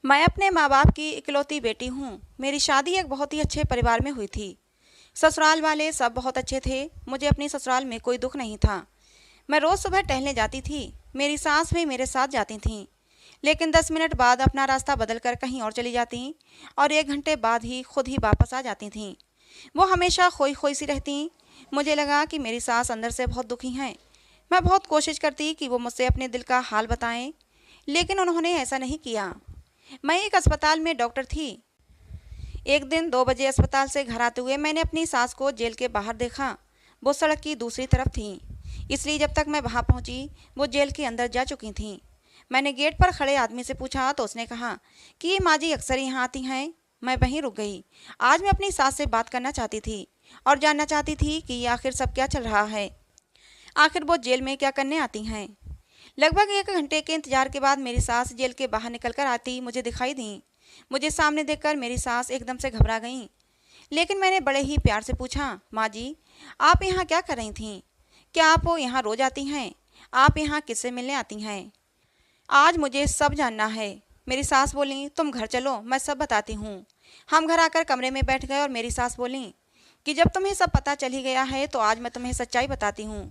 मैं अपने माँ बाप की इकलौती बेटी हूँ। मेरी शादी एक बहुत ही अच्छे परिवार में हुई थी। ससुराल वाले सब बहुत अच्छे थे। मुझे अपनी ससुराल में कोई दुख नहीं था। मैं रोज़ सुबह टहलने जाती थी। मेरी सास भी मेरे साथ जाती थीं। लेकिन 10 मिनट बाद अपना रास्ता बदल कर कहीं और चली जाती और 1 घंटे बाद ही खुद ही वापस आ जाती थीं। वो हमेशा खोई खोई सी रहती। मुझे लगा कि मेरी सास अंदर से बहुत दुखी हैं। मैं बहुत कोशिश करती कि वो मुझसे अपने दिल का हाल बताएं, लेकिन उन्होंने ऐसा नहीं किया। मैं एक अस्पताल में डॉक्टर थी। एक दिन 2 बजे अस्पताल से घर आते हुए मैंने अपनी सास को जेल के बाहर देखा। वो सड़क की दूसरी तरफ थी, इसलिए जब तक मैं वहां पहुंची वो जेल के अंदर जा चुकी थीं। मैंने गेट पर खड़े आदमी से पूछा तो उसने कहा कि ये माँ जी अक्सर यहाँ आती हैं। मैं वहीं रुक गई। आज मैं अपनी सास से बात करना चाहती थी और जानना चाहती थी कि आखिर सब क्या चल रहा है। आखिर वो जेल में क्या करने आती हैं। लगभग 1 घंटे के इंतजार के बाद मेरी सास जेल के बाहर निकलकर आती मुझे दिखाई दी। मुझे सामने देखकर मेरी सास एकदम से घबरा गईं। लेकिन मैंने बड़े ही प्यार से पूछा, माँ जी आप यहाँ क्या कर रही थीं? क्या आप वो यहाँ रोज आती हैं? आप यहाँ किससे मिलने आती हैं? आज मुझे सब जानना है। मेरी सास बोली, तुम घर चलो, मैं सब बताती हूँ। हम घर आकर कमरे में बैठ गए और मेरी सास बोली कि जब तुम्हें सब पता चल ही गया है तो आज मैं तुम्हें सच्चाई बताती हूँ।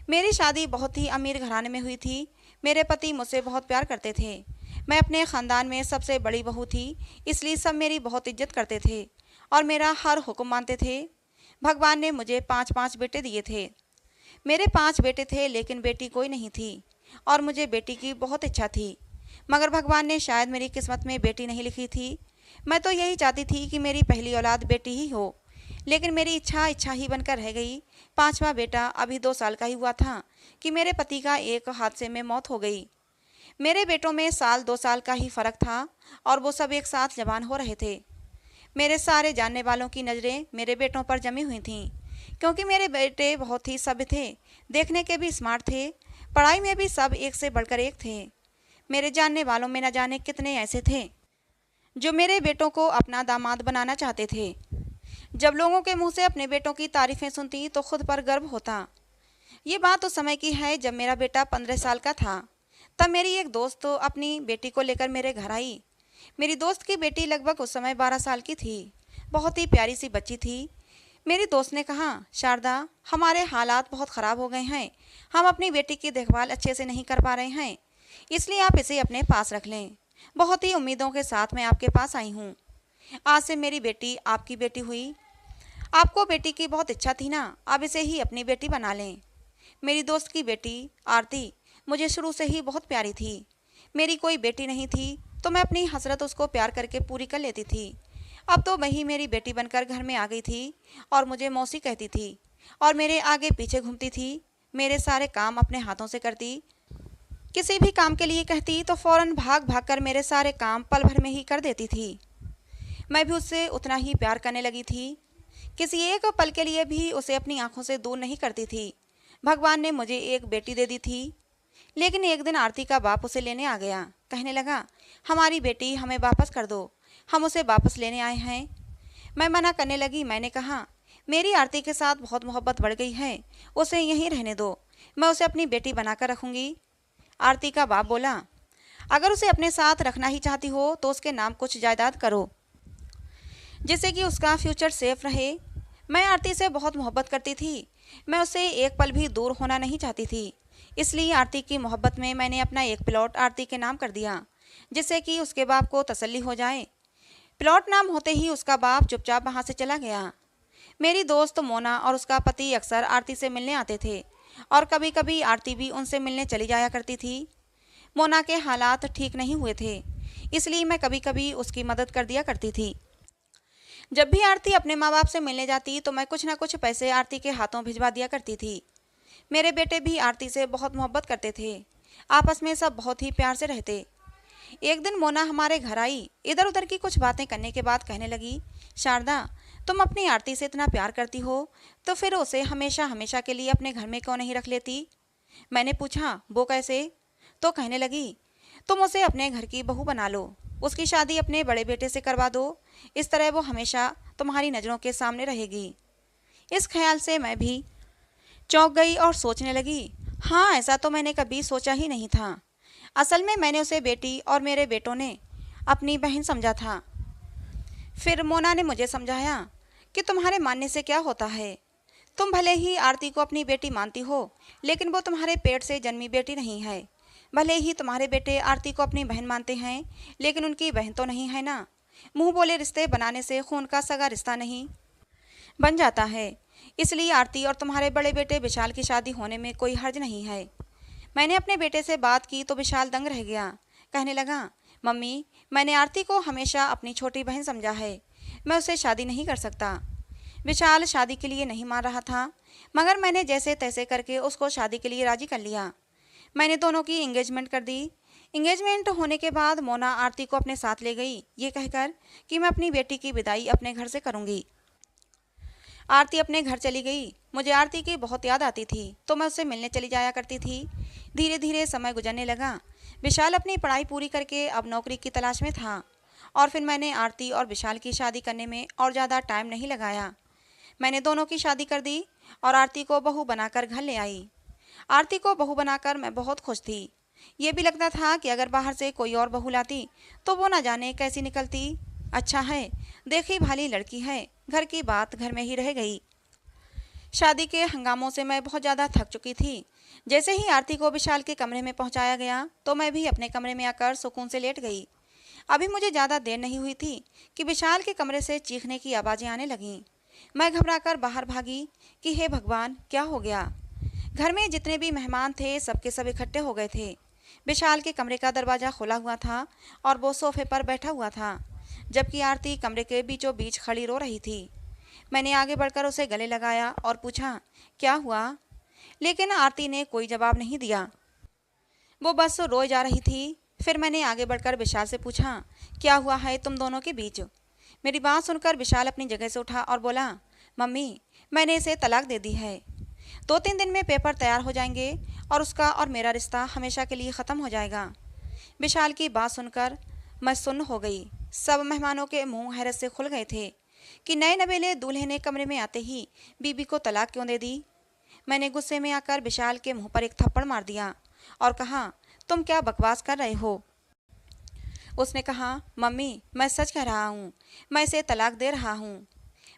मेरी शादी बहुत ही अमीर घराने में हुई थी। मेरे पति मुझसे बहुत प्यार करते थे। मैं अपने ख़ानदान में सबसे बड़ी बहू थी, इसलिए सब मेरी बहुत इज्जत करते थे और मेरा हर हुक्म मानते थे। भगवान ने मुझे 5-5 बेटे दिए थे। मेरे 5 बेटे थे, लेकिन बेटी कोई नहीं थी और मुझे बेटी की बहुत इच्छा थी। मगर भगवान ने शायद मेरी किस्मत में बेटी नहीं लिखी थी। मैं तो यही चाहती थी कि मेरी पहली औलाद बेटी ही हो, लेकिन मेरी इच्छा इच्छा ही बनकर रह गई। 5वां बेटा अभी 2 साल का ही हुआ था कि मेरे पति का एक हादसे में मौत हो गई। मेरे बेटों में साल 2 साल का ही फर्क था और वो सब एक साथ जवान हो रहे थे। मेरे सारे जानने वालों की नज़रें मेरे बेटों पर जमी हुई थीं, क्योंकि मेरे बेटे बहुत ही सभ्य थे, देखने के भी स्मार्ट थे, पढ़ाई में भी सब एक से बढ़कर एक थे। मेरे जानने वालों में न जाने कितने ऐसे थे जो मेरे बेटों को अपना दामाद बनाना चाहते थे। जब लोगों के मुंह से अपने बेटों की तारीफें सुनती तो खुद पर गर्व होता। ये बात उस समय की है जब मेरा बेटा 15 साल का था। तब मेरी एक दोस्त तो अपनी बेटी को लेकर मेरे घर आई। मेरी दोस्त की बेटी लगभग उस समय 12 साल की थी। बहुत ही प्यारी सी बच्ची थी। मेरी दोस्त ने कहा, शारदा हमारे हालात बहुत ख़राब हो गए हैं। हम अपनी बेटी की देखभाल अच्छे से नहीं कर पा रहे हैं, इसलिए आप इसे अपने पास रख लें। बहुत ही उम्मीदों के साथ मैं आपके पास आई हूँ। आज से मेरी बेटी आपकी बेटी हुई। आपको बेटी की बहुत इच्छा थी ना, अब इसे ही अपनी बेटी बना लें। मेरी दोस्त की बेटी आरती मुझे शुरू से ही बहुत प्यारी थी। मेरी कोई बेटी नहीं थी तो मैं अपनी हसरत उसको प्यार करके पूरी कर लेती थी। अब तो वही मेरी बेटी बनकर घर में आ गई थी और मुझे मौसी कहती थी और मेरे आगे पीछे घूमती थी। मेरे सारे काम अपने हाथों से करती। किसी भी काम के लिए कहती तो फौरन भाग भाग कर मेरे सारे काम पल भर में ही कर देती थी। मैं भी उससे उतना ही प्यार करने लगी थी। किसी एक पल के लिए भी उसे अपनी आंखों से दूर नहीं करती थी। भगवान ने मुझे एक बेटी दे दी थी। लेकिन एक दिन आरती का बाप उसे लेने आ गया। कहने लगा, हमारी बेटी हमें वापस कर दो, हम उसे वापस लेने आए हैं। मैं मना करने लगी। मैंने कहा, मेरी आरती के साथ बहुत मोहब्बत बढ़ गई है, उसे यहीं रहने दो, मैं उसे अपनी बेटी बनाकर रखूंगी। आरती का बाप बोला, अगर उसे अपने साथ रखना ही चाहती हो तो उसके नाम कुछ जायदाद करो, जिससे कि उसका फ्यूचर सेफ रहे। मैं आरती से बहुत मोहब्बत करती थी। मैं उससे एक पल भी दूर होना नहीं चाहती थी। इसलिए आरती की मोहब्बत में मैंने अपना एक प्लॉट आरती के नाम कर दिया, जिससे कि उसके बाप को तसल्ली हो जाए। प्लॉट नाम होते ही उसका बाप चुपचाप वहाँ से चला गया। मेरी दोस्त मोना और उसका पति अक्सर आरती से मिलने आते थे और कभी कभी आरती भी उनसे मिलने चली जाया करती थी। मोना के हालात ठीक नहीं हुए थे, इसलिए मैं कभी कभी उसकी मदद कर दिया करती थी। जब भी आरती अपने माँ बाप से मिलने जाती तो मैं कुछ ना कुछ पैसे आरती के हाथों भिजवा दिया करती थी। मेरे बेटे भी आरती से बहुत मोहब्बत करते थे। आपस में सब बहुत ही प्यार से रहते। एक दिन मोना हमारे घर आई। इधर उधर की कुछ बातें करने के बाद कहने लगी, शारदा तुम अपनी आरती से इतना प्यार करती हो तो फिर उसे हमेशा हमेशा के लिए अपने घर में क्यों नहीं रख लेती? मैंने पूछा, वो कैसे? तो कहने लगी, तुम उसे अपने घर की बहू बना लो, उसकी शादी अपने बड़े बेटे से करवा दो, इस तरह वो हमेशा तुम्हारी नज़रों के सामने रहेगी। इस ख्याल से मैं भी चौंक गई और सोचने लगी, हाँ ऐसा तो मैंने कभी सोचा ही नहीं था। असल में मैंने उसे बेटी और मेरे बेटों ने अपनी बहन समझा था। फिर मोना ने मुझे समझाया कि तुम्हारे मानने से क्या होता है। तुम भले ही आरती को अपनी बेटी मानती हो, लेकिन वो तुम्हारे पेट से जन्मी बेटी नहीं है। भले ही तुम्हारे बेटे आरती को अपनी बहन मानते हैं, लेकिन उनकी बहन तो नहीं है ना। मुंह बोले रिश्ते बनाने से खून का सगा रिश्ता नहीं बन जाता है। इसलिए आरती और तुम्हारे बड़े बेटे विशाल की शादी होने में कोई हर्ज नहीं है। मैंने अपने बेटे से बात की तो विशाल दंग रह गया। कहने लगा, मम्मी, मैंने आरती को हमेशा अपनी छोटी बहन समझा है। मैं उससे शादी नहीं कर सकता। विशाल शादी के लिए नहीं मान रहा था, मगर मैंने जैसे तैसे करके उसको शादी के लिए राजी कर लिया। मैंने दोनों की एंगेजमेंट कर दी। एंगेजमेंट होने के बाद मोना आरती को अपने साथ ले गई, ये कहकर कि मैं अपनी बेटी की विदाई अपने घर से करूंगी। आरती अपने घर चली गई। मुझे आरती की बहुत याद आती थी, तो मैं उससे मिलने चली जाया करती थी। धीरे धीरे समय गुजरने लगा। विशाल अपनी पढ़ाई पूरी करके अब नौकरी की तलाश में था, और फिर मैंने आरती और विशाल की शादी करने में और ज़्यादा टाइम नहीं लगाया। मैंने दोनों की शादी कर दी और आरती को बहू बनाकर घर ले आई। आरती को बहू बनाकर मैं बहुत खुश थी। ये भी लगता था कि अगर बाहर से कोई और बहू लाती तो वो ना जाने कैसी निकलती। अच्छा है, देखी भाली लड़की है, घर की बात घर में ही रह गई। शादी के हंगामों से मैं बहुत ज़्यादा थक चुकी थी। जैसे ही आरती को विशाल के कमरे में पहुंचाया गया तो मैं भी अपने कमरे में आकर सुकून से लेट गई। अभी मुझे ज़्यादा देर नहीं हुई थी कि विशाल के कमरे से चीखने की आवाज़ें आने लगीं। मैं घबराकर बाहर भागी कि हे भगवान, क्या हो गया। घर में जितने भी मेहमान थे सबके सब इकट्ठे हो गए थे। विशाल के कमरे का दरवाज़ा खुला हुआ था और वो सोफे पर बैठा हुआ था, जबकि आरती कमरे के बीचों बीच खड़ी रो रही थी। मैंने आगे बढ़कर उसे गले लगाया और पूछा, क्या हुआ। लेकिन आरती ने कोई जवाब नहीं दिया, वो बस रोए जा रही थी। फिर मैंने आगे बढ़कर विशाल से पूछा, क्या हुआ है तुम दोनों के बीच। मेरी बात सुनकर विशाल अपनी जगह से उठा और बोला, मम्मी, मैंने इसे तलाक दे दी है। 2-3 दिन में पेपर तैयार हो जाएंगे और उसका और मेरा रिश्ता हमेशा के लिए ख़त्म हो जाएगा। विशाल की बात सुनकर मैं सुन्न हो गई। सब मेहमानों के मुंह हैरत से खुल गए थे कि नए नवेले दूल्हे ने कमरे में आते ही बीबी को तलाक क्यों दे दी। मैंने गुस्से में आकर विशाल के मुंह पर एक थप्पड़ मार दिया और कहा, तुम क्या बकवास कर रहे हो। उसने कहा, मम्मी, मैं सच कह रहा हूँ, मैं इसे तलाक दे रहा हूँ।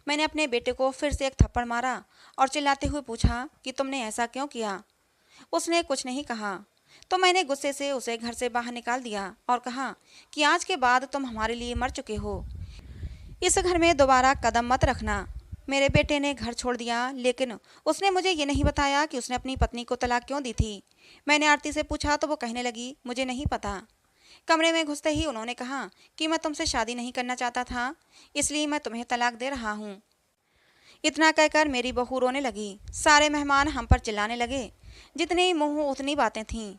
मैंने अपने बेटे को फिर से एक थप्पड़ मारा और चिल्लाते हुए पूछा कि तुमने ऐसा क्यों किया। उसने कुछ नहीं कहा, तो मैंने गुस्से से उसे घर से बाहर निकाल दिया और कहा कि आज के बाद तुम हमारे लिए मर चुके हो, इस घर में दोबारा कदम मत रखना। मेरे बेटे ने घर छोड़ दिया, लेकिन उसने मुझे ये नहीं बताया कि उसने अपनी पत्नी को तलाक क्यों दी थी। मैंने आरती से पूछा तो वो कहने लगी, मुझे नहीं पता। कमरे में घुसते ही उन्होंने कहा कि मैं तुमसे शादी नहीं करना चाहता था, इसलिए मैं तुम्हें तलाक दे रहा हूँ। इतना कहकर मेरी बहू रोने लगी। सारे मेहमान हम पर चिल्लाने लगे। जितनी मुँह उतनी बातें थीं।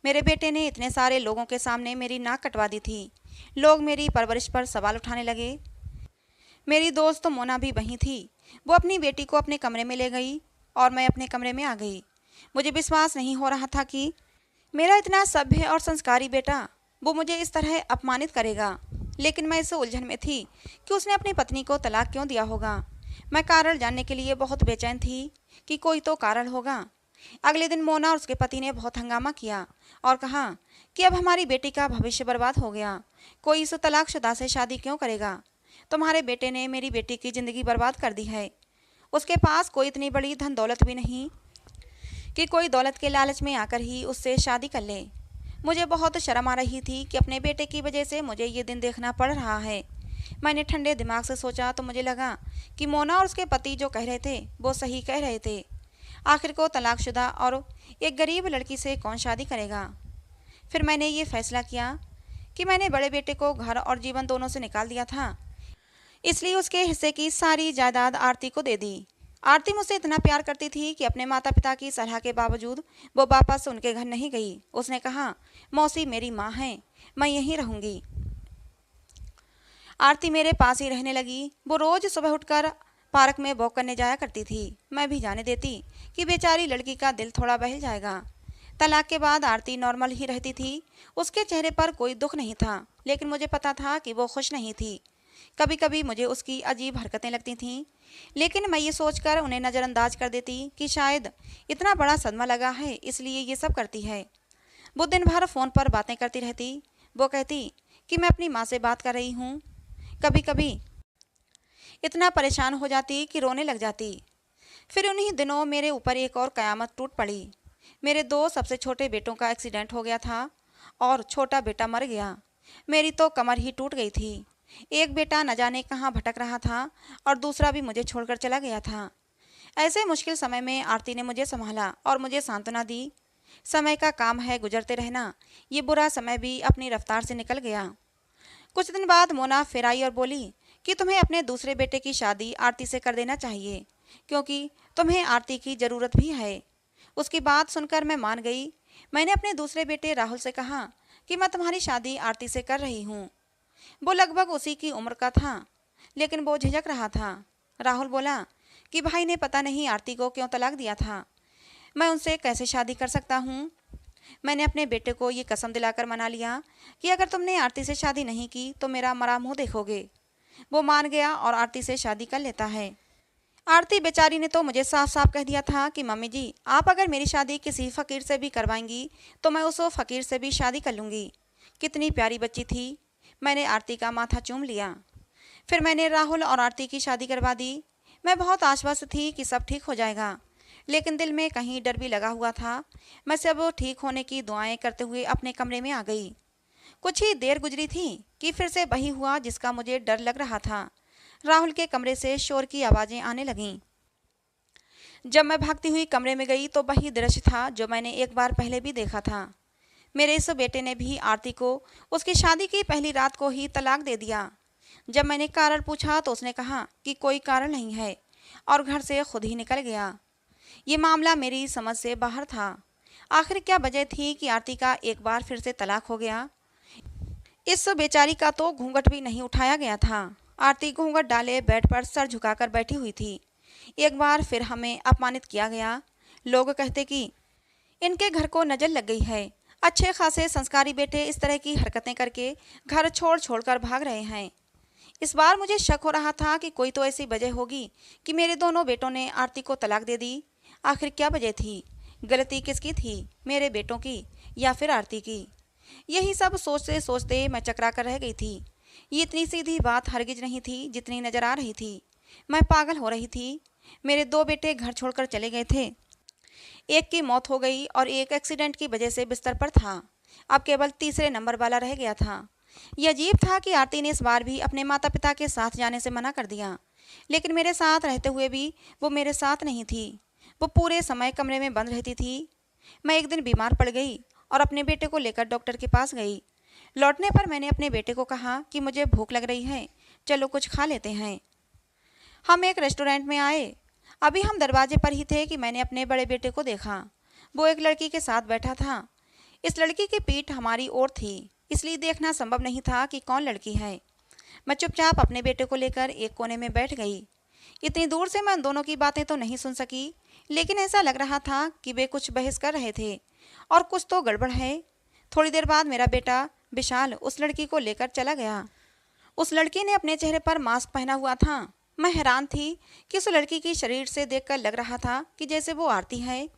मेरे बेटे ने इतने सारे लोगों के सामने मेरी नाक कटवा दी थी। लोग मेरी परवरिश पर सवाल उठाने लगे। मेरी दोस्त मोना भी वहीं थी। वो अपनी बेटी को अपने कमरे में ले गई और मैं अपने कमरे में आ गई। मुझे विश्वास नहीं हो रहा था कि मेरा इतना सभ्य और संस्कारी बेटा वो मुझे इस तरह अपमानित करेगा। लेकिन मैं इस उलझन में थी कि उसने अपनी पत्नी को तलाक क्यों दिया होगा। मैं कारण जानने के लिए बहुत बेचैन थी कि कोई तो कारण होगा। अगले दिन मोना और उसके पति ने बहुत हंगामा किया और कहा कि अब हमारी बेटी का भविष्य बर्बाद हो गया। कोई इस तलाकशुदा से शादी क्यों करेगा। तुम्हारे बेटे ने मेरी बेटी की ज़िंदगी बर्बाद कर दी है। उसके पास कोई इतनी बड़ी धन दौलत भी नहीं कि कोई दौलत के लालच में आकर ही उससे शादी कर ले। मुझे बहुत शर्म आ रही थी कि अपने बेटे की वजह से मुझे ये दिन देखना पड़ रहा है। मैंने ठंडे दिमाग से सोचा तो मुझे लगा कि मोना और उसके पति जो कह रहे थे वो सही कह रहे थे। आखिर को तलाकशुदा और एक गरीब लड़की से कौन शादी करेगा। फिर मैंने ये फैसला किया कि मैंने बड़े बेटे को घर और जीवन दोनों से निकाल दिया था, इसलिए उसके हिस्से की सारी जायदाद आरती को दे दी। आरती मुझसे इतना प्यार करती थी कि अपने माता पिता की सलाह के बावजूद वो वापस उनके घर नहीं गई। उसने कहा, मौसी मेरी माँ है, मैं यहीं रहूँगी। आरती मेरे पास ही रहने लगी। वो रोज़ सुबह उठकर पार्क में वॉक करने जाया करती थी। मैं भी जाने देती कि बेचारी लड़की का दिल थोड़ा बहल जाएगा। तलाक के बाद आरती नॉर्मल ही रहती थी। उसके चेहरे पर कोई दुख नहीं था, लेकिन मुझे पता था कि वो खुश नहीं थी। कभी कभी मुझे उसकी अजीब हरकतें लगती थीं, लेकिन मैं ये सोचकर उन्हें नज़रअंदाज कर देती कि शायद इतना बड़ा सदमा लगा है इसलिए ये सब करती है। वो दिन भर फ़ोन पर बातें करती रहती। वो कहती कि मैं अपनी माँ से बात कर रही हूँ। कभी कभी इतना परेशान हो जाती कि रोने लग जाती। फिर उन्हीं दिनों मेरे ऊपर एक और कयामत टूट पड़ी। मेरे दो सबसे छोटे बेटों का एक्सीडेंट हो गया था और छोटा बेटा मर गया। मेरी तो कमर ही टूट गई थी। एक बेटा न जाने कहाँ भटक रहा था और दूसरा भी मुझे छोड़कर चला गया था। ऐसे मुश्किल समय में आरती ने मुझे संभाला और मुझे सांत्वना दी। समय का काम है गुजरते रहना, ये बुरा समय भी अपनी रफ्तार से निकल गया। कुछ दिन बाद मोना फिर आई और बोली कि तुम्हें अपने दूसरे बेटे की शादी आरती से कर देना चाहिए, क्योंकि तुम्हें आरती की ज़रूरत भी है। उसकी बात सुनकर मैं मान गई। मैंने अपने दूसरे बेटे राहुल से कहा कि मैं तुम्हारी शादी आरती से कर रही हूँ। वो लगभग उसी की उम्र का था, लेकिन वो झिझक रहा था। राहुल बोला कि भाई ने पता नहीं आरती को क्यों तलाक दिया था, मैं उनसे कैसे शादी कर सकता हूँ। मैंने अपने बेटे को ये कसम दिलाकर मना लिया कि अगर तुमने आरती से शादी नहीं की तो मेरा मरा मुँह देखोगे। वो मान गया और आरती से शादी कर लेता है। आरती बेचारी ने तो मुझे साफ साफ कह दिया था कि मम्मी जी, आप अगर मेरी शादी किसी फ़कीर से भी करवाएंगी तो मैं उस फ़कीर से भी शादी कर लूँगी। कितनी प्यारी बच्ची थी। मैंने आरती का माथा चूम लिया। फिर मैंने राहुल और आरती की शादी करवा दी। मैं बहुत आश्वस्त थी कि सब ठीक हो जाएगा, लेकिन दिल में कहीं डर भी लगा हुआ था। मैं सब ठीक होने की दुआएं करते हुए अपने कमरे में आ गई। कुछ ही देर गुजरी थी कि फिर से वही हुआ जिसका मुझे डर लग रहा था। राहुल के कमरे से शोर की आवाज़ें आने लगीं। जब मैं भागती हुई कमरे में गई तो वही दृश्य था जो मैंने एक बार पहले भी देखा था। मेरे इस बेटे ने भी आरती को उसकी शादी की पहली रात को ही तलाक दे दिया। जब मैंने कारण पूछा तो उसने कहा कि कोई कारण नहीं है और घर से खुद ही निकल गया। ये मामला मेरी समझ से बाहर था। आखिर क्या वजह थी कि आरती का एक बार फिर से तलाक हो गया। इस बेचारी का तो घूंघट भी नहीं उठाया गया था। आरती घूंघट डाले बेड पर सर झुकाकर बैठी हुई थी। एक बार फिर हमें अपमानित किया गया। लोग कहते कि इनके घर को नजर लग गई है। अच्छे खासे संस्कारी बेटे इस तरह की हरकतें करके घर छोड़ छोड़कर भाग रहे हैं। इस बार मुझे शक हो रहा था कि कोई तो ऐसी वजह होगी कि मेरे दोनों बेटों ने आरती को तलाक दे दी। आखिर क्या वजह थी? गलती किसकी थी, मेरे बेटों की या फिर आरती की? यही सब सोचते सोचते मैं चकरा कर रह गई थी। ये इतनी सीधी बात हरगिज नहीं थी जितनी नजर आ रही थी। मैं पागल हो रही थी। मेरे दो बेटे घर छोड़कर चले गए थे। एक की मौत हो गई और एक एक्सीडेंट की वजह से बिस्तर पर था। अब केवल तीसरे नंबर वाला रह गया था। यह अजीब था कि आरती ने इस बार भी अपने माता पिता के साथ जाने से मना कर दिया, लेकिन मेरे साथ रहते हुए भी वो मेरे साथ नहीं थी। वो पूरे समय कमरे में बंद रहती थी। मैं एक दिन बीमार पड़ गई और अपने बेटे को लेकर डॉक्टर के पास गई। लौटने पर मैंने अपने बेटे को कहा कि मुझे भूख लग रही है, चलो कुछ खा लेते हैं। हम एक रेस्टोरेंट में आए। अभी हम दरवाजे पर ही थे कि मैंने अपने बड़े बेटे को देखा। वो एक लड़की के साथ बैठा था। इस लड़की की पीठ हमारी ओर थी, इसलिए देखना संभव नहीं था कि कौन लड़की है। मैं चुपचाप अपने बेटे को लेकर एक कोने में बैठ गई। इतनी दूर से मैं उन दोनों की बातें तो नहीं सुन सकी, लेकिन ऐसा लग रहा था कि वे कुछ बहस कर रहे थे और कुछ तो गड़बड़ है। थोड़ी देर बाद मेरा बेटा विशाल उस लड़की को लेकर चला गया। उस लड़की ने अपने चेहरे पर मास्क पहना हुआ था। मैं हैरान थी कि उस लड़की की शरीर से देखकर लग रहा था कि जैसे वो आरती है,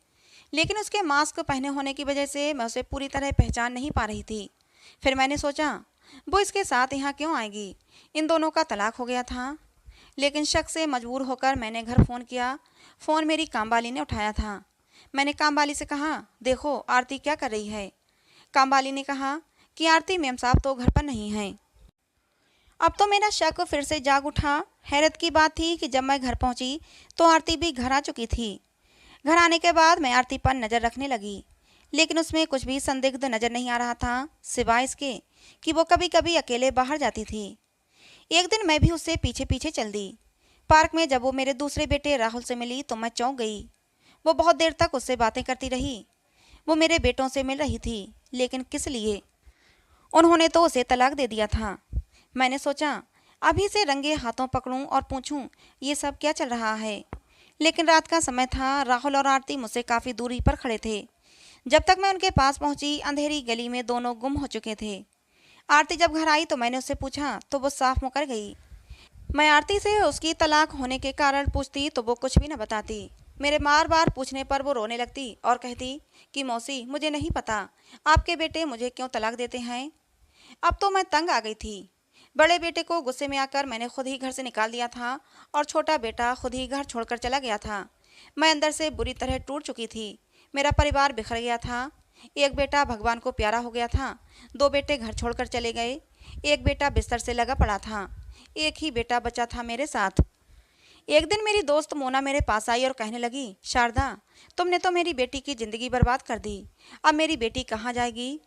लेकिन उसके मास्क पहने होने की वजह से मैं उसे पूरी तरह पहचान नहीं पा रही थी। फिर मैंने सोचा, वो इसके साथ यहाँ क्यों आएगी? इन दोनों का तलाक हो गया था। लेकिन शक से मजबूर होकर मैंने घर फ़ोन किया। फ़ोन मेरी कामवाली ने उठाया था। मैंने कामवाली से कहा, देखो आरती क्या कर रही है। कामवाली ने कहा कि आरती मेम साहब तो घर पर नहीं है। अब तो मेरा शक फिर से जाग उठा। हैरत की बात थी कि जब मैं घर पहुंची तो आरती भी घर आ चुकी थी। घर आने के बाद मैं आरती पर नज़र रखने लगी, लेकिन उसमें कुछ भी संदिग्ध नज़र नहीं आ रहा था, सिवाय इसके कि वो कभी कभी अकेले बाहर जाती थी। एक दिन मैं भी उससे पीछे पीछे चल दी। पार्क में जब वो मेरे दूसरे बेटे राहुल से मिली तो मैं चौंक गई। वो बहुत देर तक उससे बातें करती रही। वो मेरे बेटों से मिल रही थी, लेकिन किस लिए? उन्होंने तो उसे तलाक दे दिया था। मैंने सोचा, अभी से रंगे हाथों पकड़ूं और पूछूं ये सब क्या चल रहा है। लेकिन रात का समय था। राहुल और आरती मुझसे काफ़ी दूरी पर खड़े थे। जब तक मैं उनके पास पहुंची, अंधेरी गली में दोनों गुम हो चुके थे। आरती जब घर आई तो मैंने उससे पूछा तो वो साफ मुकर गई। मैं आरती से उसकी तलाक होने के कारण पूछती तो वो कुछ भी न बताती। मेरे बार बार पूछने पर वो रोने लगती और कहती कि मौसी, मुझे नहीं पता आपके बेटे मुझे क्यों तलाक देते हैं। अब तो मैं तंग आ गई थी। बड़े बेटे को गुस्से में आकर मैंने खुद ही घर से निकाल दिया था और छोटा बेटा खुद ही घर छोड़कर चला गया था। मैं अंदर से बुरी तरह टूट चुकी थी। मेरा परिवार बिखर गया था। एक बेटा भगवान को प्यारा हो गया था, दो बेटे घर छोड़कर चले गए, एक बेटा बिस्तर से लगा पड़ा था, एक ही बेटा बचा था मेरे साथ। एक दिन मेरी दोस्त मोना मेरे पास आई और कहने लगी, शारदा, तुमने तो मेरी बेटी की जिंदगी बर्बाद कर दी। अब मेरी बेटी कहाँ जाएगी?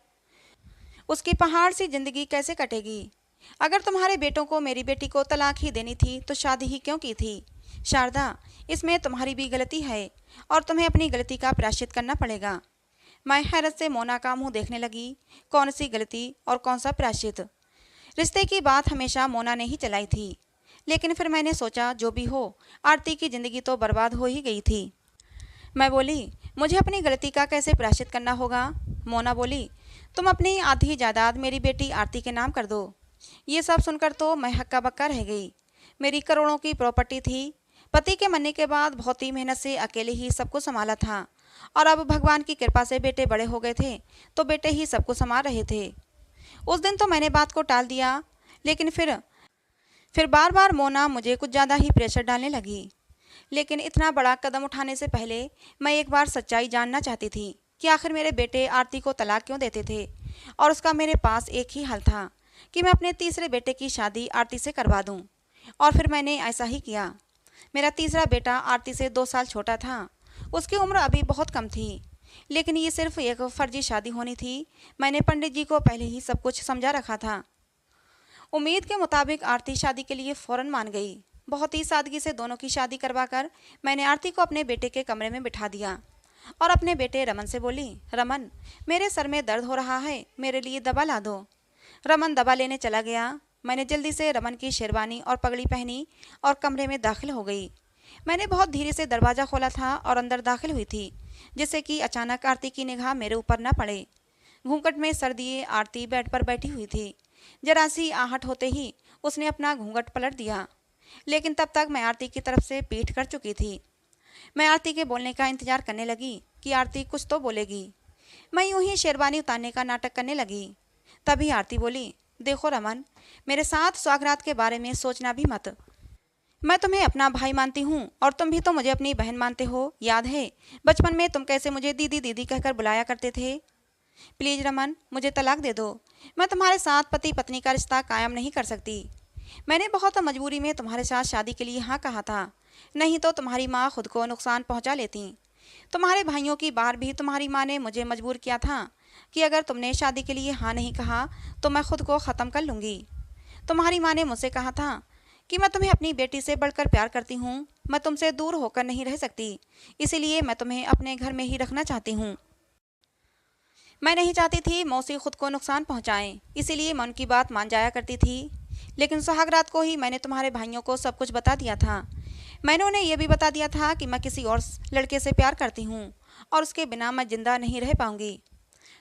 उसकी पहाड़ सी जिंदगी कैसे कटेगी? अगर तुम्हारे बेटों को मेरी बेटी को तलाक ही देनी थी तो शादी ही क्यों की थी? शारदा, इसमें तुम्हारी भी गलती है और तुम्हें अपनी गलती का प्रायश्चित करना पड़ेगा। मैं हैरत से मोना का मुंह देखने लगी। कौन सी गलती और कौन सा प्रायश्चित? रिश्ते की बात हमेशा मोना ने ही चलाई थी, लेकिन फिर मैंने सोचा जो भी हो, आरती की जिंदगी तो बर्बाद हो ही गई थी। मैं बोली, मुझे अपनी गलती का कैसे प्रायश्चित करना होगा? मोना बोली, तुम अपनी आधी जायदाद मेरी बेटी आरती के नाम कर दो। ये सब सुनकर तो मैं हक्का बक्का रह गई। मेरी करोड़ों की प्रॉपर्टी थी। पति के मरने के बाद बहुत ही मेहनत से अकेले ही सब कुछ संभाला था और अब भगवान की कृपा से बेटे बड़े हो गए थे तो बेटे ही सब कुछ संभाल रहे थे। उस दिन तो मैंने बात को टाल दिया, लेकिन फिर बार बार मोना मुझे कुछ ज़्यादा ही प्रेशर डालने लगी। लेकिन इतना बड़ा कदम उठाने से पहले मैं एक बार सच्चाई जानना चाहती थी कि आखिर मेरे बेटे आरती को तलाक क्यों देते थे। और उसका मेरे पास एक ही हल था कि मैं अपने तीसरे बेटे की शादी आरती से करवा दूं। और फिर मैंने ऐसा ही किया। मेरा तीसरा बेटा आरती से 2 साल छोटा था। उसकी उम्र अभी बहुत कम थी, लेकिन ये सिर्फ एक फर्जी शादी होनी थी। मैंने पंडित जी को पहले ही सब कुछ समझा रखा था। उम्मीद के मुताबिक आरती शादी के लिए फौरन मान गई। बहुत ही सादगी से दोनों की शादी करवाकर मैंने आरती को अपने बेटे के कमरे में बिठा दिया और अपने बेटे रमन से बोली, रमन, मेरे सर में दर्द हो रहा है, मेरे लिए दवा ला दो। रमन दवा लेने चला गया। मैंने जल्दी से रमन की शेरवानी और पगड़ी पहनी और कमरे में दाखिल हो गई। मैंने बहुत धीरे से दरवाज़ा खोला था और अंदर दाखिल हुई थी, जिससे कि अचानक आरती की निगाह मेरे ऊपर न पड़े। घूंघट में सर दिए आरती बेड पर बैठी हुई थी। जरा सी आहट होते ही उसने अपना घूंघट पलट दिया, लेकिन तब तक मैं आरती की तरफ से पीठ कर चुकी थी। मैं आरती के बोलने का इंतजार करने लगी कि आरती कुछ तो बोलेगी। मैं यूं ही शेरवानी उतारने का नाटक करने लगी। तभी आरती बोली, देखो रमन, मेरे साथ स्वागरात के बारे में सोचना भी मत। मैं तुम्हें अपना भाई मानती हूँ और तुम भी तो मुझे अपनी बहन मानते हो। याद है बचपन में तुम कैसे मुझे दीदी दीदी कहकर बुलाया करते थे? प्लीज़ रमन, मुझे तलाक दे दो। मैं तुम्हारे साथ पति पत्नी का रिश्ता कायम नहीं कर सकती। मैंने बहुत मजबूरी में तुम्हारे साथ शादी के लिए हाँ कहा था, नहीं तो तुम्हारी माँ खुद को नुकसान पहुँचा लेती। तुम्हारे भाइयों की बार भी तुम्हारी माँ ने मुझे मजबूर किया था कि अगर तुमने शादी के लिए हाँ नहीं कहा तो मैं खुद को ख़त्म कर लूँगी। तुम्हारी माँ ने मुझसे कहा था कि मैं तुम्हें अपनी बेटी से बढ़कर प्यार करती हूँ, मैं तुमसे दूर होकर नहीं रह सकती, इसीलिए मैं तुम्हें अपने घर में ही रखना चाहती हूँ। मैं नहीं चाहती थी मौसी खुद को नुकसान पहुँचाएँ, इसीलिए मैं उनकी बात मान जाया करती थी। लेकिन सुहागरात को ही मैंने तुम्हारे भाइयों को सब कुछ बता दिया था। मैंने उन्हें यह भी बता दिया था कि मैं किसी और लड़के से प्यार करती हूँ और उसके बिना मैं जिंदा नहीं रह पाऊँगी।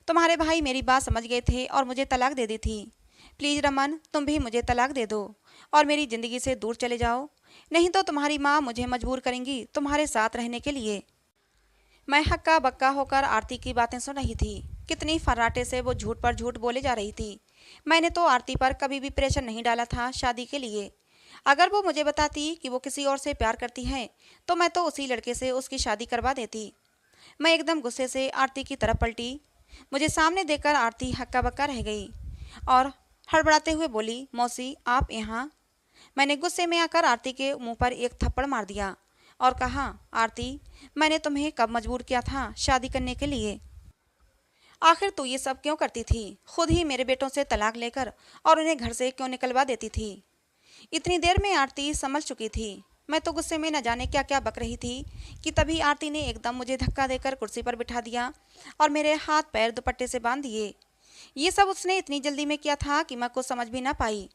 तुम्हारे भाई मेरी बात समझ गए थे और मुझे तलाक दे दी थी। प्लीज़ रमन, तुम भी मुझे तलाक दे दो और मेरी ज़िंदगी से दूर चले जाओ, नहीं तो तुम्हारी माँ मुझे मजबूर करेंगी तुम्हारे साथ रहने के लिए। मैं हक्का बक्का होकर आरती की बातें सुन रही थी। कितनी फर्राटे से वो झूठ पर झूठ बोले जा रही थी। मैंने तो आरती पर कभी भी प्रेशर नहीं डाला था शादी के लिए। अगर वो मुझे बताती कि वो किसी और से प्यार करती है तो मैं तो उसी लड़के से उसकी शादी करवा देती। मैं एकदम गुस्से से आरती की तरफ पलटी। मुझे सामने देखकर आरती हक्का बक्का रह गई और हड़बड़ाते हुए बोली, मौसी आप यहाँ? मैंने गुस्से में आकर आरती के मुंह पर एक थप्पड़ मार दिया और कहा, आरती, मैंने तुम्हें कब मजबूर किया था शादी करने के लिए? आखिर तू ये सब क्यों करती थी? खुद ही मेरे बेटों से तलाक लेकर और उन्हें घर से क्यों निकलवा देती थी? इतनी देर में आरती समझ चुकी थी। मैं तो गुस्से में न जाने क्या क्या बक रही थी कि तभी आरती ने एकदम मुझे धक्का देकर कुर्सी पर बिठा दिया और मेरे हाथ पैर दुपट्टे से बांध दिए। ये सब उसने इतनी जल्दी में किया था कि मैं कुछ समझ भी ना पाई।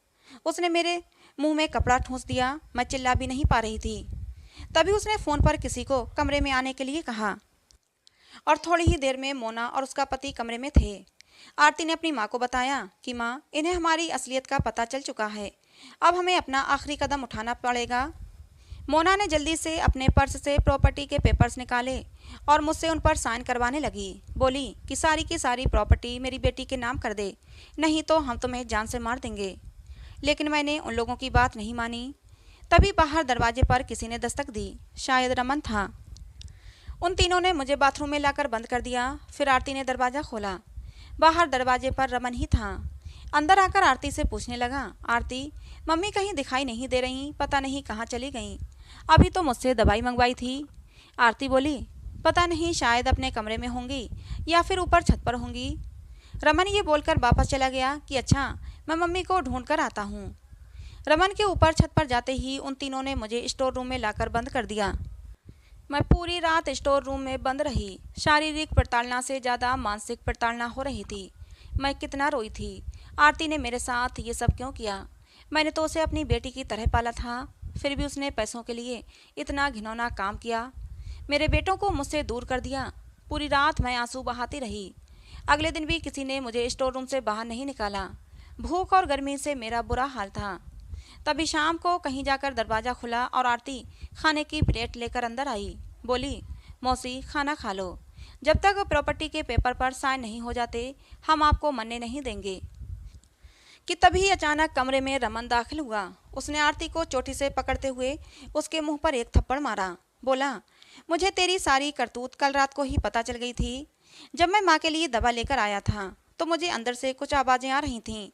उसने मेरे मुंह में कपड़ा ठूंस दिया। मैं चिल्ला भी नहीं पा रही थी। तभी उसने फ़ोन पर किसी को कमरे में आने के लिए कहा और थोड़ी ही देर में मोना और उसका पति कमरे में थे। आरती ने अपनी माँ को बताया कि माँ, इन्हें हमारी असलियत का पता चल चुका है, अब हमें अपना आखिरी कदम उठाना पड़ेगा। मोना ने जल्दी से अपने पर्स से प्रॉपर्टी के पेपर्स निकाले और मुझसे उन पर साइन करवाने लगी। बोली कि सारी की सारी प्रॉपर्टी मेरी बेटी के नाम कर दे, नहीं तो हम तुम्हें जान से मार देंगे। लेकिन मैंने उन लोगों की बात नहीं मानी। तभी बाहर दरवाजे पर किसी ने दस्तक दी। शायद रमन था। उन तीनों ने मुझे बाथरूम में लाकर बंद कर दिया। फिर आरती ने दरवाज़ा खोला। बाहर दरवाजे पर रमन ही था। अंदर आकर आरती से पूछने लगा, आरती, मम्मी कहीं दिखाई नहीं दे रही, पता नहीं कहाँ चली गई। अभी तो मुझसे दवाई मंगवाई थी। आरती बोली, पता नहीं, शायद अपने कमरे में होंगी या फिर ऊपर छत पर होंगी। रमन ये बोलकर वापस चला गया कि अच्छा, मैं मम्मी को ढूंढ कर आता हूँ। रमन के ऊपर छत पर जाते ही उन तीनों ने मुझे स्टोर रूम में लाकर बंद कर दिया। मैं पूरी रात स्टोर रूम में बंद रही। शारीरिक प्रताड़ना से ज़्यादा मानसिक प्रताड़ना हो रही थी। मैं कितना रोई थी। आरती ने मेरे साथ ये सब क्यों किया? मैंने तो उसे अपनी बेटी की तरह पाला था, फिर भी उसने पैसों के लिए इतना घिनौना काम किया। मेरे बेटों को मुझसे दूर कर दिया। पूरी रात मैं आंसू बहाती रही। अगले दिन भी किसी ने मुझे स्टोर रूम से बाहर नहीं निकाला। भूख और गर्मी से मेरा बुरा हाल था। तभी शाम को कहीं जाकर दरवाज़ा खुला और आरती खाने की प्लेट लेकर अंदर आई। बोली, मौसी, खाना खा लो। जब तक प्रॉपर्टी के पेपर पर साइन नहीं हो जाते, हम आपको मरने नहीं देंगे। कि तभी अचानक कमरे में रमन दाखिल हुआ। उसने आरती को चोटी से पकड़ते हुए उसके मुंह पर एक थप्पड़ मारा। बोला, मुझे तेरी सारी करतूत कल रात को ही पता चल गई थी। जब मैं माँ के लिए दवा लेकर आया था तो मुझे अंदर से कुछ आवाज़ें आ रही थीं।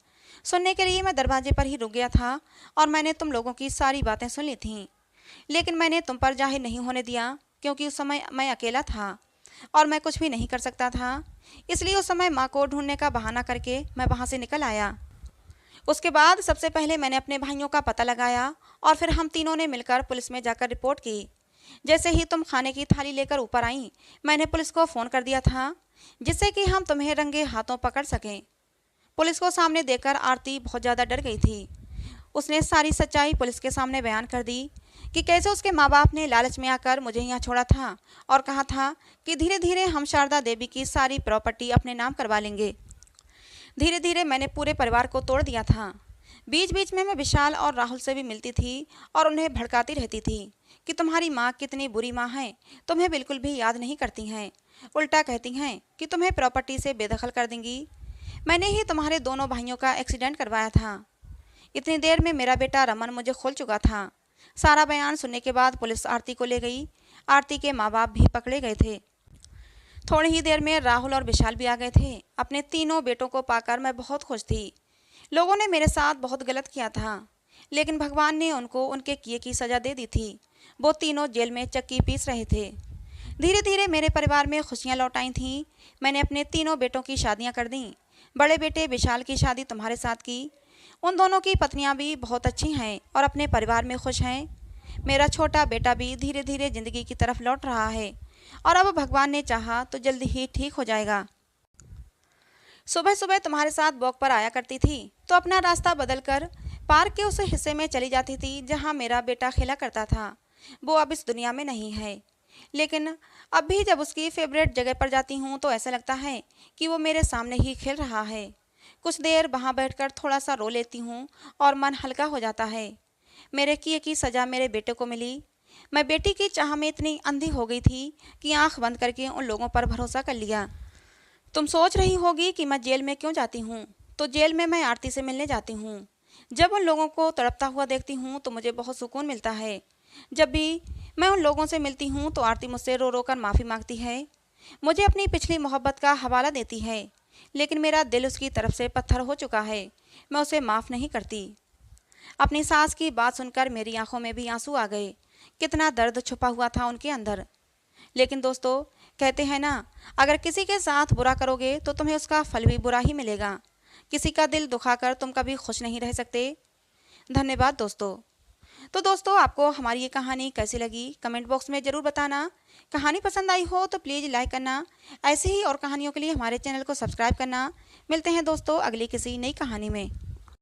सुनने के लिए मैं दरवाजे पर ही रुक गया था और मैंने तुम लोगों की सारी बातें सुन ली थीं। लेकिन मैंने तुम पर जाहिर नहीं होने दिया, क्योंकि उस समय मैं अकेला था और मैं कुछ भी नहीं कर सकता था। इसलिए उस समय माँ को ढूंढने का बहाना करके मैं वहाँ से निकल आया। उसके बाद सबसे पहले मैंने अपने भाइयों का पता लगाया और फिर हम तीनों ने मिलकर पुलिस में जाकर रिपोर्ट की। जैसे ही तुम खाने की थाली लेकर ऊपर आई, मैंने पुलिस को फ़ोन कर दिया था, जिससे कि हम तुम्हें रंगे हाथों पकड़ सकें। पुलिस को सामने देखकर आरती बहुत ज़्यादा डर गई थी। उसने सारी सच्चाई पुलिस के सामने बयान कर दी कि कैसे उसके माँ बाप ने लालच में आकर मुझे यहाँ छोड़ा था और कहा था कि धीरे धीरे हम शारदा देवी की सारी प्रॉपर्टी अपने नाम करवा लेंगे। धीरे धीरे मैंने पूरे परिवार को तोड़ दिया था। बीच बीच में मैं विशाल और राहुल से भी मिलती थी और उन्हें भड़काती रहती थी कि तुम्हारी माँ कितनी बुरी माँ है, तुम्हें बिल्कुल भी याद नहीं करती हैं, उल्टा कहती हैं कि तुम्हें प्रॉपर्टी से बेदखल कर देंगी। मैंने ही तुम्हारे दोनों भाइयों का एक्सीडेंट करवाया था। इतनी देर में मेरा बेटा रमन मुझे खोल चुका था। सारा बयान सुनने के बाद पुलिस आरती को ले गई। आरती के माँ बाप भी पकड़े गए थे। थोड़ी ही देर में राहुल और विशाल भी आ गए थे। अपने तीनों बेटों को पाकर मैं बहुत खुश थी। लोगों ने मेरे साथ बहुत गलत किया था, लेकिन भगवान ने उनको उनके किए की सज़ा दे दी थी। वो तीनों जेल में चक्की पीस रहे थे। धीरे धीरे मेरे परिवार में खुशियाँ लौट आई थीं। मैंने अपने तीनों बेटों की शादियाँ कर दी। बड़े बेटे विशाल की शादी तुम्हारे साथ की। उन दोनों की पत्नियाँ भी बहुत अच्छी हैं और अपने परिवार में खुश हैं। मेरा छोटा बेटा भी धीरे धीरे ज़िंदगी की तरफ लौट रहा है और अब भगवान ने चाहा तो जल्दी ही ठीक हो जाएगा। सुबह सुबह तुम्हारे साथ वॉक पर आया करती थी तो अपना रास्ता बदलकर पार्क के उस हिस्से में चली जाती थी जहाँ मेरा बेटा खेला करता था। वो अब इस दुनिया में नहीं है, लेकिन अब भी जब उसकी फेवरेट जगह पर जाती हूँ तो ऐसा लगता है कि वो मेरे सामने ही खेल रहा है। कुछ देर वहाँ बैठकर थोड़ा सा रो लेती हूँ और मन हल्का हो जाता है। मेरे किए की सज़ा मेरे बेटे को मिली। मैं बेटी की चाह में इतनी अंधी हो गई थी कि आंख बंद करके उन लोगों पर भरोसा कर लिया। तुम सोच रही होगी कि मैं जेल में क्यों जाती हूँ, तो जेल में मैं आरती से मिलने जाती हूँ। जब उन लोगों को तड़पता हुआ देखती हूँ तो मुझे बहुत सुकून मिलता है। जब भी मैं उन लोगों से मिलती हूँ तो आरती मुझसे रो रो कर माफ़ी मांगती है, मुझे अपनी पिछली मोहब्बत का हवाला देती है, लेकिन मेरा दिल उसकी तरफ से पत्थर हो चुका है। मैं उसे माफ़ नहीं करती। अपनी सास की बात सुनकर मेरी आंखों में भी आंसू आ गए। कितना दर्द छुपा हुआ था उनके अंदर। लेकिन दोस्तों, कहते हैं ना, अगर किसी के साथ बुरा करोगे तो तुम्हें उसका फल भी बुरा ही मिलेगा। किसी का दिल दुखाकर तुम कभी खुश नहीं रह सकते। धन्यवाद दोस्तों। तो दोस्तों, आपको हमारी ये कहानी कैसी लगी कमेंट बॉक्स में ज़रूर बताना। कहानी पसंद आई हो तो प्लीज़ लाइक करना। ऐसे ही और कहानियों के लिए हमारे चैनल को सब्सक्राइब करना। मिलते हैं दोस्तों अगली किसी नई कहानी में।